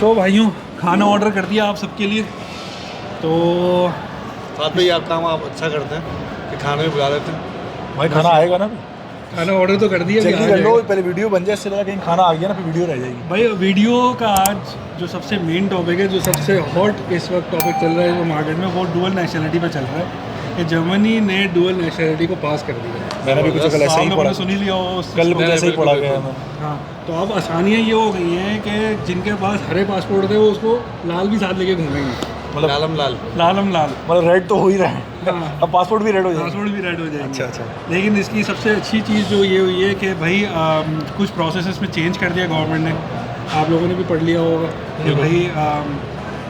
तो भाइयों खाना ऑर्डर कर दिया आप सबके लिए। तो साथ में ये आप काम आप अच्छा करते हैं कि खाने में बुला लेते हैं। भाई खाना आएगा ना, खाना ऑर्डर तो कर दिया, जल्दी कर लो, पहले वीडियो बन जाए, इससे ज़्यादा कहीं खाना आ गया ना फिर वीडियो रह जाएगी। भाई वीडियो का आज जो सबसे मेन टॉपिक है, जो सबसे हॉट इस वक्त टॉपिक चल रहा है वो मार्केट में, वो डुअल नेशनलिटी पे चल रहा है कि जर्मनी ने डुअल नेशनलिटी को पास कर दिया है। मैंने भी कुछ कल ऐसे ही पढ़ा, सुन ही लिया हो कल कुछ ऐसे ही पढ़ा गया है। हाँ, तो अब आसानियाँ ये हो गई हैं कि जिनके पास हरे पासपोर्ट थे वो उसको लाल भी साथ लेके घूमेंगे, मतलब लालम लाल मतलब रेड तो हो ही रहा है। हाँ, अब पासपोर्ट भी रेड हो जाएगा। पासपोर्ट भी रेड हो जाएगा। अच्छा अच्छा। लेकिन इसकी सबसे अच्छी चीज़ जो ये हुई है कि भाई कुछ प्रोसेसेस में चेंज कर दिया गवर्नमेंट ने। आप लोगों ने भी पढ़ लिया होगा कि भाई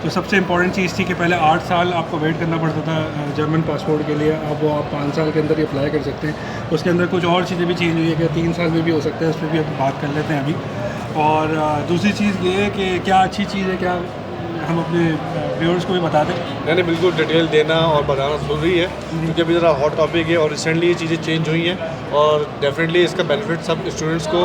तो सबसे इम्पॉर्टेंट चीज़ थी कि पहले 8 साल आपको वेट करना पड़ता था जर्मन पासपोर्ट के लिए, अब वो आप 5 साल के अंदर ही अप्लाई कर सकते हैं। उसके अंदर कुछ और चीज़ें भी चेंज हुई है कि 3 साल में भी हो सकता है, उस पर भी अब बात कर लेते हैं अभी। और दूसरी चीज़ ये है कि क्या अच्छी चीज़ है, क्या हम अपने व्यूअर्स को भी बता दें। मैंने बिल्कुल डिटेल देना और बताना ज़रूरी है क्योंकि अभी ज़रा हॉट टॉपिक है और रिसेंटली ये चीज़ें चेंज हुई हैं और डेफिनेटली इसका बेनिफिट सब स्टूडेंट्स को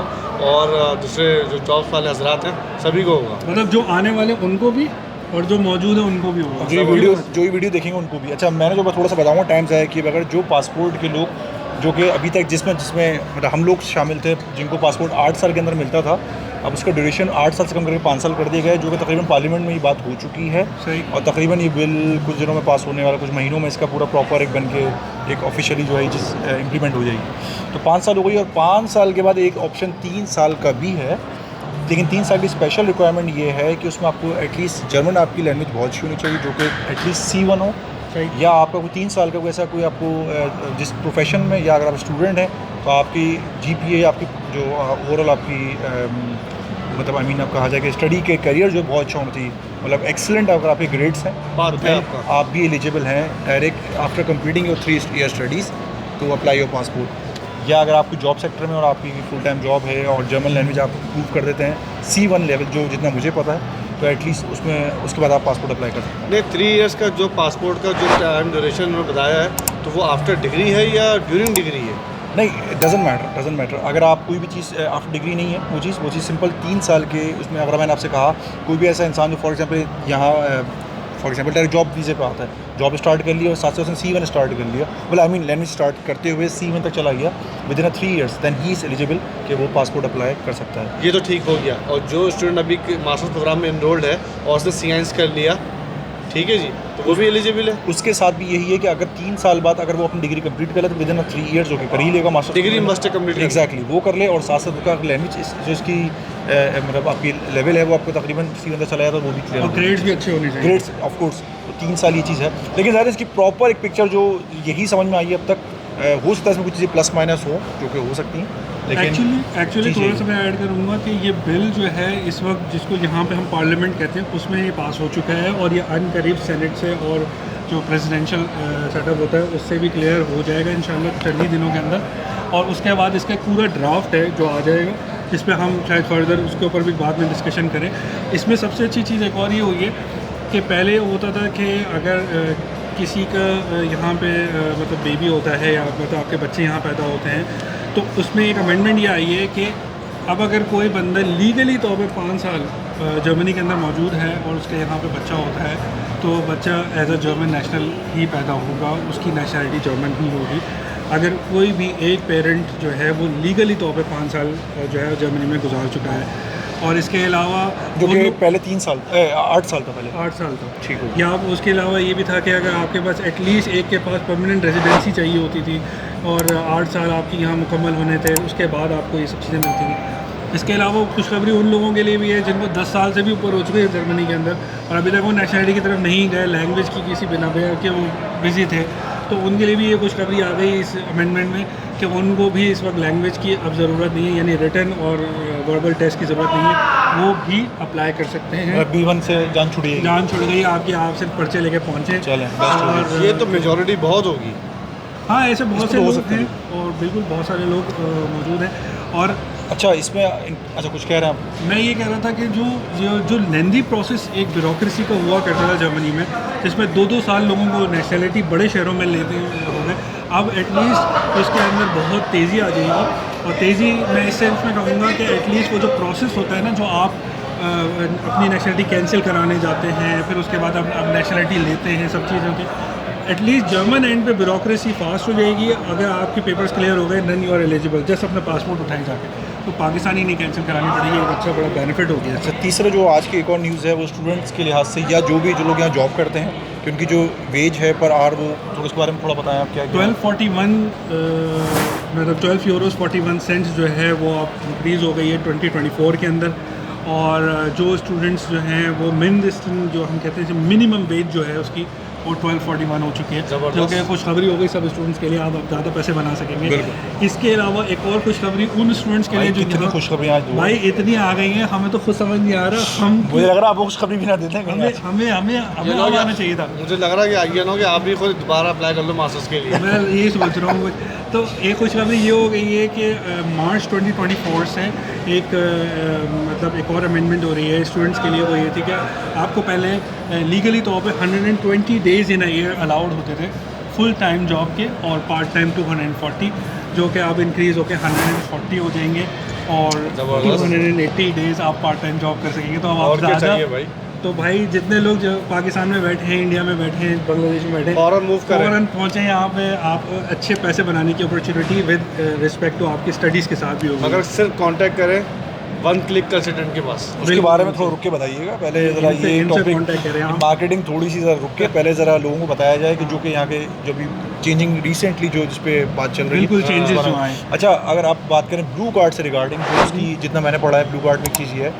और दूसरे जो जॉब्स वाले हजरात हैं सभी को होगा। मतलब जो आने वाले उनको भी और जो मौजूद है उनको भी होगा, जो ये वीडियो देखेंगे उनको भी। अच्छा, मैंने जो थोड़ा सा बताऊँगा टाइम से है कि अगर जो पासपोर्ट के लोग जो कि अभी तक जिसमें मतलब हम लोग शामिल थे जिनको पासपोर्ट 8 साल के अंदर मिलता था, अब उसका ड्यूरेशन 8 साल से कम करके 5 साल कर दिया गया है, जो कि तकरीबन पार्लियामेंट में ये बात हो चुकी है। सही। और तकरीबन ये बिल कुछ दिनों में पास होने वाला, कुछ महीनों में इसका पूरा प्रॉपर एक बन के एक ऑफिशियली जो है इम्प्लीमेंट हो जाएगी। तो 5 साल हो गई और 5 साल के बाद एक ऑप्शन 3 साल का भी है। लेकिन 3 साल की स्पेशल रिक्वायरमेंट ये है कि उसमें आपको एटलीस्ट जर्मन आपकी लैंग्वेज बहुत अच्छी होनी चाहिए, जो कि एटलीस्ट C1 हो, या आपका कोई 3 साल का कोई ऐसा कोई आपको जिस प्रोफेशन में, या अगर आप स्टूडेंट हैं तो आपकी GPA आपकी जो ओवरऑल आपकी मतलब आप कहा जाए कि स्टडी के करियर जो बहुत अच्छा होना चाहिए, मतलब एक्सीलेंट अगर आपके ग्रेड्स हैं तो आप भी एलिजिबल हैं direct after completing your 3 year studies to apply your passport. या अगर आपकी जॉब सेक्टर में और आपकी फुल टाइम जॉब है और जर्मन लैंग्वेज आप प्रूव कर देते हैं C1 लेवल, जो जितना मुझे पता है, तो एटलीस्ट उसमें उसके बाद आप पासपोर्ट अप्लाई कर सकते हैं। नहीं, 3 इयर्स का जो पासपोर्ट का जो टाइम ड्यूरेशन उन्होंने बताया है तो वो आफ्टर डिग्री है या ड्यूरिंग डिग्री है? नहीं, डजेंट मैटर। अगर आप कोई भी चीज़ आफ्टर डिग्री नहीं है वो चीज़ सिंपल 3 साल के उसमें, अगर मैंने आपसे कहा कोई भी ऐसा इंसान जो फॉर एग्जांपल यहाँ डायरेक्ट जॉब वीज़े पे आता है, जॉब स्टार्ट कर लिया और साथ से उसने C1 स्टार्ट कर लिया, मतलब लैंग्वेज स्टार्ट करते हुए C1 तक चला गया within 3 years, then he is eligible कि वो पासपोर्ट अप्लाई कर सकता है। ये तो ठीक हो गया। और जो स्टूडेंट अभी मास्टर्स प्रोग्राम में इनरोल्ड है और उसने साइंस कर लिया, ठीक है जी, तो वो भी एलिजिबल है। उसके साथ भी यही है कि अगर 3 साल बाद अगर वो अपनी डिग्री कंप्लीट कर ले तो विद इन 3 ईयर्स जो कि कर ही लेगा master degree must complete exactly वो कर ले, और साथ साथ उसका लैंग्वेज जो इसकी मतलब आपकी लेवल है वो आपको तकरीबन C1 तक चला जाता है, वो भी क्लियर और ग्रेड्स भी अच्छे होने चाहिए। ग्रेड्स ऑफ कोर्स 3 साल ये चीज़ है, लेकिन ज़्यादा इसकी प्रॉपर एक पिक्चर जो यही समझ में आई है अब तक, हो सकता है इसमें कुछ चीज़ें प्लस माइनस हो जो कि हो सकती हैं, लेकिन एक्चुअली थोड़ा सा मैं ऐड करूँगा कि ये बिल जो है इस वक्त जिसको यहाँ पे हम पार्लियामेंट कहते हैं उसमें ये पास हो चुका है और ये अनकरीब सेनेट से और जो प्रेसिडेंशियल सेटअप होता है उससे भी क्लियर हो जाएगा इंशाल्लाह चंद ही दिनों के अंदर। और उसके बाद इसका पूरा ड्राफ्ट है जो आ जाएगा, जिस पे हम शायद फर्दर उसके ऊपर भी बाद में डिस्कशन करें। इसमें सबसे अच्छी चीज़ एक और ये हुई है कि पहले होता था कि अगर किसी का यहाँ पे मतलब बेबी होता है या मतलब आपके बच्चे यहाँ पैदा होते हैं तो उसमें एक अमेंडमेंट ये आई है कि अब अगर कोई बंदा लीगली तौर पे 5 साल जर्मनी के अंदर मौजूद है और उसके यहाँ पे बच्चा होता है तो बच्चा एज अ जर्मन नेशनल ही पैदा होगा, उसकी नेशनलिटी जर्मन ही होगी। अगर कोई भी एक पेरेंट जो है वो लीगली तौर पे 5 साल जो है जर्मनी में गुजार चुका है, और इसके अलावा जो कि पहले 8 साल था, पहले 8 साल था, ठीक हो। या उसके अलावा ये भी था कि अगर आपके पास एटलीस्ट एक के पास परमानेंट रेजिडेंसी चाहिए होती थी और 8 साल आपकी यहाँ मुकम्मल होने थे, उसके बाद आपको ये सब चीज़ें मिलती थी। इसके अलावा खुशखबरी उन लोगों के लिए भी है जिनको 10 साल से भी ऊपर हो चुके हैं जर्मनी के अंदर और अभी तक वो नेशनलिटी की तरफ नहीं गए, लैंग्वेज की किसी बिना पे कि वो बिजी थे, तो उनके लिए भी ये खुशखबरी आ गई इस अमेंडमेंट में कि उनको भी इस वक्त लैंग्वेज की अब ज़रूरत नहीं है, यानी रिटन और वर्बल टेस्ट की ज़रूरत नहीं है, वो भी अप्लाई कर सकते हैं। B1 से जान छुड़ गई आपकी, आप सिर्फ पर्चे लेके पहुँचे। और ये तो मेजॉरिटी बहुत होगी। हाँ, ऐसे बहुत से लोग हैं और बिल्कुल बहुत सारे लोग मौजूद हैं। और अच्छा, इसमें अच्छा कुछ कह रहे हैं आप? मैं ये कह रहा था कि जो लेंदी प्रोसेस एक ब्यूरोक्रेसी का हुआ करता था जर्मनी में, जिसमें 2-2 साल लोगों को नेशनलिटी बड़े शहरों में लेते हो गए, अब एटलीस्ट उसके अंदर बहुत तेज़ी आ जाएगी। और तेज़ी मैं इस सेंस में कहूँगा कि एटलीस्ट वो जो प्रोसेस होता है ना, जो आप अपनी नेशनलिटी कैंसिल कराने जाते हैं, फिर उसके बाद अब नेशनलिटी लेते हैं, सब चीज़ें होती हैं। एटलीस्ट जर्मन एंड पे ब्यूरोक्रेसी फास्ट हो जाएगी। अगर आपके पेपर्स क्लियर हो गए then you are eligible, just अपना पासपोर्ट उठाए जाके, तो पाकिस्तानी नहीं कैंसिल करानी पड़ेगी। एक अच्छा बड़ा बेनिफिट हो गया। अच्छा, तीसरा जो आज की एक और न्यूज़ है वो स्टूडेंट्स के लिहाज से या जो लोग यहाँ जॉब करते हैं कि उनकी जो वेज है पर आवर, वो थोड़ा उसके बारे में थोड़ा बताएं आप क्या 1241 मतलब 12 यूरोस 41 सेंट्स जो है वो अब इंक्रीज़ हो गई है 2024 के अंदर। और जो स्टूडेंट्स जो हैं वो जो हम कहते हैं मिनिमम वेज जो है उसकी वो 1241 हो चुकी है, जो कि खुशखबरी हो गई सब स्टूडेंट्स के लिए। आप अब ज़्यादा पैसे बना सकेंगे। इसके अलावा एक और खुशखबरी उन स्टूडेंट्स के लिए जो कितनी खुशखबरी आज भाई इतनी आ गई हैं, हमें तो खुद समझ नहीं आ रहा। मुझे लग रहा है आप खुशखबरी भी ना देते हैं। हमें आना चाहिए था। मुझे लग रहा है कि आइए ना कि आप भी खुद दोबारा अप्लाई कर लो मास्टर्स के लिए। मैं यही सोच रहा हूँ। तो एक खुशखबरी ये हो गई है कि मार्च 2024 से एक मतलब एक और अमेंडमेंट हो रही है स्टूडेंट्स के लिए। वो ये थी कि आपको पहले लीगली तौर पे 120 days in a year allowed होते थे फुल टाइम जॉब के, और पार्ट टाइम 240, जो कि अब इंक्रीज़ होकर 140 हो जाएंगे, और 280 डेज़ आप पार्ट टाइम जॉब कर सकेंगे। तो अब आप ज़्यादा तो भाई जितने लोग जो पाकिस्तान में बैठे हैं, इंडिया में बैठे हैं, बांग्लादेश में बैठे हैं, फ़ौरन पहुँचे यहाँ पे। आप अच्छे पैसे बनाने की अपॉर्चुनिटी विद रिस्पेक्ट टू आपकी स्टडीज़ के साथ भी होगी। अगर सिर्फ कांटेक्ट करें वन क्लिक कंसल्टेंट के पास। उसके बारे में थोड़ा रुक के बताइएगा पहले ज़रा, ये टॉपिक मार्केटिंग थोड़ी सी ज़रा रुक के पहले ज़रा लोगों को बताया जाए कि जो कि यहाँ के जो भी चेंजिंग रिसेंटली जो जिस पे बात चल रही है, बिल्कुल चेंजेस जो आए। अच्छा, अगर आप बात करें ब्लू कार्ड से रिगार्डिंग, तो उसकी जितना मैंने पढ़ा है ब्लू कार्ड में एक चीज़ ये है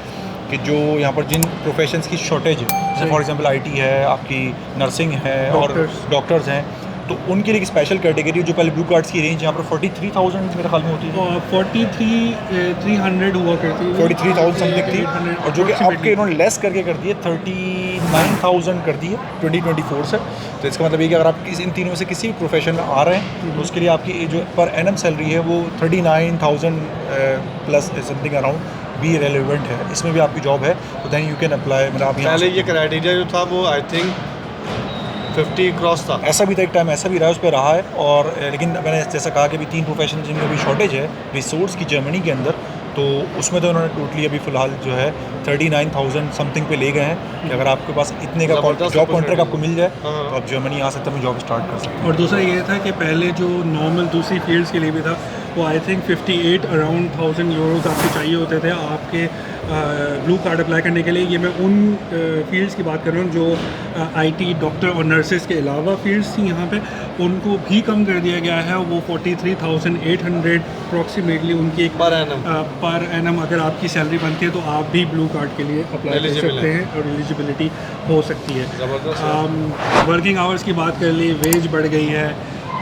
कि जो यहाँ पर जिन प्रोफेशंस की शॉर्टेज है, जैसे फॉर एग्जांपल आईटी है, आपकी नर्सिंग है और डॉक्टर्स हैं, तो उनके लिए एक स्पेशल कैटेगरी जो पहले ब्लू कार्ड्स की रेंज यहाँ पर 43,000 मेरे ख्याल में होती है, 43,300 हुआ करती है, 43,000 समथिंग थी, और जो कि आपके इन्होंने लेस करके कर दी है 39,000 कर दी है 2024 से। तो इसका मतलब ये कि अगर आप इन तीनों में से किसी भी प्रोफेशन में आ रहे हैं तो उसके लिए आपकी जो पर एनम सैलरी है वो 39,000 प्लस समथिंग अराउंड भी रेलिवेंट है। इसमें भी आपकी जॉब है तो दैन यू कैन अप्लाई। मतलब आप पहले ये क्राइटेरिया जो था वो आई थिंक 50 क्रॉस था, ऐसा भी था एक टाइम, ऐसा भी रहा, उस पर रहा है। और लेकिन मैंने जैसा कहा कि अभी 3 प्रोफेशन जिनमें अभी शॉर्टेज है रिसोर्स की जर्मनी के अंदर, तो उसमें तो उन्होंने टोटली अभी फ़िलहाल जो है 39,000 समथिंग पे ले गए हैं कि अगर आपके पास इतने का जॉब कॉन्ट्रैक्ट आपको मिल जाए तो आप जर्मनी आ सकते हैं, जॉब स्टार्ट कर सकते हैं। और दूसरा ये था कि पहले जो नॉर्मल दूसरी फील्ड्स के लिए भी था वो आई थिंक 58 अराउंड 1000 यूरोज आपको चाहिए होते थे आपके ब्लू कार्ड अप्लाई करने के लिए। ये मैं उन फील्ड्स की बात कर रहा हूँ जो आईटी, डॉक्टर और नर्सेज के अलावा फील्ड्स थी यहाँ पे, उनको भी कम कर दिया गया है। वो 43,800 अप्रॉक्सीमेटली उनकी एक पर एनम अगर आपकी सैलरी बनती है तो आप भी ब्लू कार्ड के लिए अप्लाई कर सकते हैं और एलिजिबिलिटी हो सकती है। वर्किंग आवर्स की बात कर ली, वेज बढ़ गई है,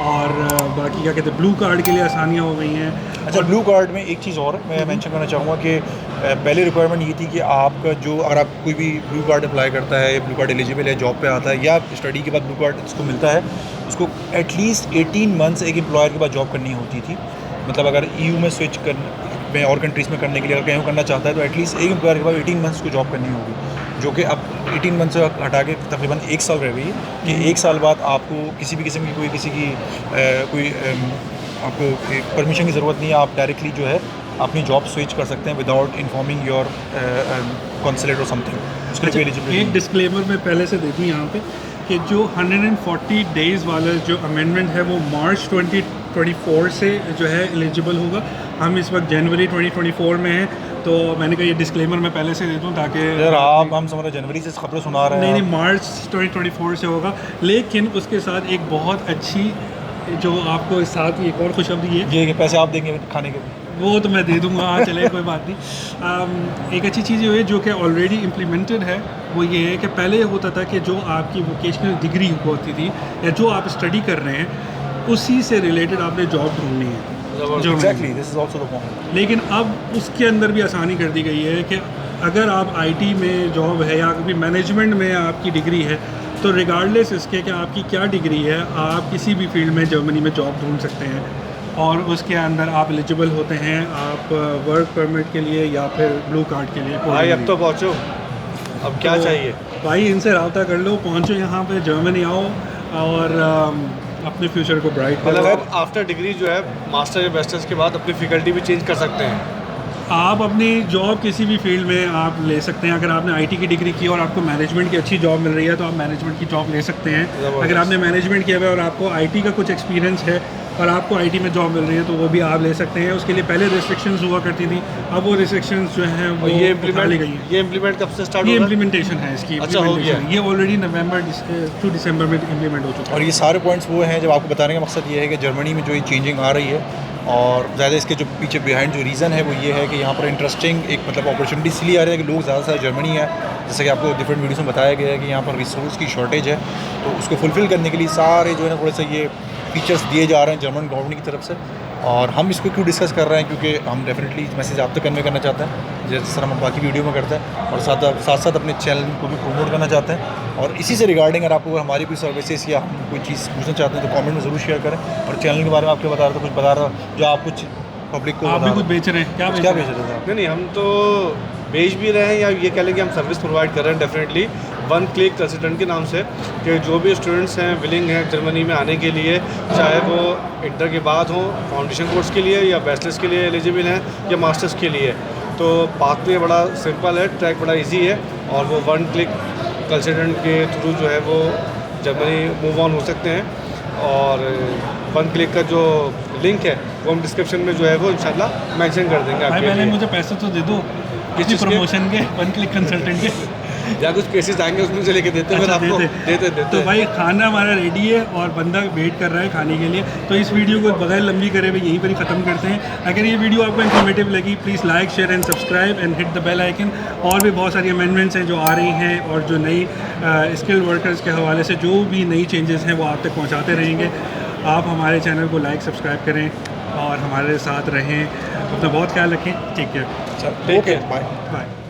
और बाकी क्या कहते हैं ब्लू कार्ड के लिए आसानियाँ हो गई हैं। अच्छा, ब्लू कार्ड में एक चीज़ और मैं मेंशन करना चाहूँगा कि पहले रिक्वायरमेंट ये थी कि आपका जो अगर आप कोई भी ब्लू कार्ड अप्लाई करता है, ब्लू कार्ड एलिजिबल है, जॉब पे आता है या स्टडी के बाद ब्लू कार्ड उसको मिलता है, उसको एटलीस्ट 18 मंथ्स एक एम्प्लॉयर के बाद जॉब करनी होती थी। मतलब अगर EU में स्विच में और कंट्रीज़ में करने के लिए अगर कहीं करना चाहता है तो एटलीस्ट एक एम्प्लॉयर के बाद 18 मंथ्स को जॉब करनी होगी, जो कि अब 18 मंथ से हटा के तकरीबन 1 साल रह गई है कि 1 साल बाद आपको किसी भी किस्म की कोई आपको परमिशन की ज़रूरत नहीं है। आप डायरेक्टली जो है अपनी जॉब स्विच कर सकते हैं विदाउट इन्फॉर्मिंग योर कॉन्सुलेट और समथिंग। उसके लिए एलिजिबिलिटी एक डिस्क्लेमर मैं पहले से दे दूँ यहाँ पे कि जो 140 डेज़ वाला जो अमेंडमेंट है वो मार्च 2024 से जो है एलिजिबल होगा। हम इस वक्त जनवरी 2024 में हैं, तो मैंने कहा ये डिस्क्लेमर मैं पहले से दे दूँ ताकि यार आप हम समझ रहे जनवरी से खबरें सुना रहे हैं। नहीं, मार्च 2024 से होगा। लेकिन उसके साथ एक बहुत अच्छी जो आपको साथ एक और खुशखबरी है, ये पैसे आप देंगे खाने के, वो तो मैं दे दूँगा। हाँ चले, कोई बात नहीं। एक अच्छी चीज़ ये है जो कि ऑलरेडी इम्प्लीमेंटेड है, वो ये है कि पहले होता था कि जो आपकी वोकेशनल डिग्री होती थी या जो आप स्टडी कर रहे हैं उसी से रिलेटेड आपने जॉब ढूंढनी है। Exactly, this is also the point. लेकिन अब उसके अंदर भी आसानी कर दी गई है कि अगर आप आईटी में जॉब है या कभी मैनेजमेंट में आपकी डिग्री है तो रिगार्डलेस इसके कि आपकी क्या डिग्री है, आप किसी भी फील्ड में जर्मनी में जॉब ढूंढ सकते हैं और उसके अंदर आप एलिजिबल होते हैं आप वर्क परमिट के लिए या फिर ब्लू कार्ड के लिए। भाई अब तो पहुँचो, अब क्या चाहिए भाई, इनसे रब्ता कर लो, पहुँचो यहाँ पे, जर्मनी आओ और अपने फ्यूचर को ब्राइट करो। मतलब आफ्टर डिग्री जो है मास्टर या मास्टर्स के बाद अपनी फैकल्टी भी चेंज कर सकते हैं। आप अपनी जॉब किसी भी फील्ड में आप ले सकते हैं। अगर आपने आईटी की डिग्री की और आपको मैनेजमेंट की अच्छी जॉब मिल रही है तो आप मैनेजमेंट की जॉब ले सकते हैं। अगर आपने मैनेजमेंट किया हुआ है और आपको आईटी का कुछ एक्सपीरियंस है और आपको आईटी में जॉब मिल रही है तो वो भी आप ले सकते हैं। उसके लिए पहले रिस्ट्रिक्शंस हुआ करती थी, अब वो रिस्ट्रिक्शंस जो हैं वो ये उठा ली गई हैं। ये इम्प्लीमेंट कब से स्टार्ट ये होगा? इम्प्लीमेंटेशन है इसकी। अच्छा, हो गया। ये ऑलरेडी नवंबर टू दिसंबर में इम्प्लीमेंट हो चुका है। और ये सारे पॉइंट्स वो हैं जब आपको बताने का मकसद ये है कि जर्मनी में जो ये चेंजिंग आ रही है और ज़्यादा इसके जो पीछे बिहाइंड जो रीज़न है वो ये है कि यहाँ पर इंटरेस्टिंग एक मतलब अपॉर्चुनिटी इसलिए आ रही है कि लोग ज़्यादा से ज़्यादा जर्मनी है, जैसे कि आपको डिफरेंट वीडियोस में बताया गया है कि यहाँ पर रिसोर्स की शॉर्टेज है, तो उसको फुलफ़िल करने के लिए सारे जो है ना थोड़े से ये फीचर्स दिए जा रहे हैं जर्मन गवर्नमेंट की तरफ से। और हम इसको क्यों डिस्कस कर रहे हैं, क्योंकि हम डेफिनेटली मैसेज आप तक कन्वे करना चाहते हैं जिस तरह हम बाकी वीडियो में करते हैं, और साथ साथ अपने चैनल को भी प्रमोट करना चाहते हैं। और इसी से रिगार्डिंग अगर आपको हमारी कोई सर्विसेज या हम कोई चीज़ पूछना चाहते हैं तो कमेंट में ज़रूर शेयर करें। और चैनल के बारे में आपको बता रहा था, कुछ बता रहा जो आप कुछ पब्लिक को आप बता भी कुछ बेच रहे हैं, क्या बेच रहे रहे थे आप? नहीं, हम तो बेच भी रहे हैं या ये कह लें कि हम सर्विस प्रोवाइड कर रहे हैं डेफिनेटली वन क्लिक कंसल्टेंट के नाम से, कि जो भी स्टूडेंट्स हैं विलिंग हैं जर्मनी में आने के लिए, चाहे वो इंटर के बाद हो, फाउंडेशन कोर्स के लिए या बैचलर्स के लिए एलिजिबल हैं या मास्टर्स के लिए, तो पाथवे बड़ा सिंपल है, ट्रैक बड़ा इजी है और वो वन क्लिक कंसल्टेंट के थ्रू जो है वो जर्मनी मूव ऑन हो सकते हैं। और वन क्लिक का जो लिंक है वो हम डिस्क्रिप्शन में जो है वो इंशाल्लाह मेंशन कर देंगे भाई आपके पहले लिए। मुझे पैसे तो दे दो किस किसी चीज़ के? प्रमोशन के, वन क्लिक कंसल्टेंट के। या कुछ केसेस आएंगे उसमें से लेके देते हैं फिर अच्छा, आपको देते तो भाई खाना हमारा रेडी है और बंदा वेट कर रहा है खाने के लिए, तो इस वीडियो को बगैर लंबी करे हुए यहीं पर ही ख़त्म करते हैं। अगर ये वीडियो आपको इन्फॉर्मेटिव लगी please like share and subscribe and hit the bell icon. और भी बहुत सारी अमेंडमेंट्स हैं जो आ रही हैं और जो नई स्किल्ड वर्कर्स के हवाले से जो भी नई चेंजेस हैं वो आप तक पहुँचाते रहेंगे। आप हमारे चैनल को लाइक सब्सक्राइब करें और हमारे साथ रहें। अपना बहुत ख्याल रखें। Take care. Okay, bye. Bye.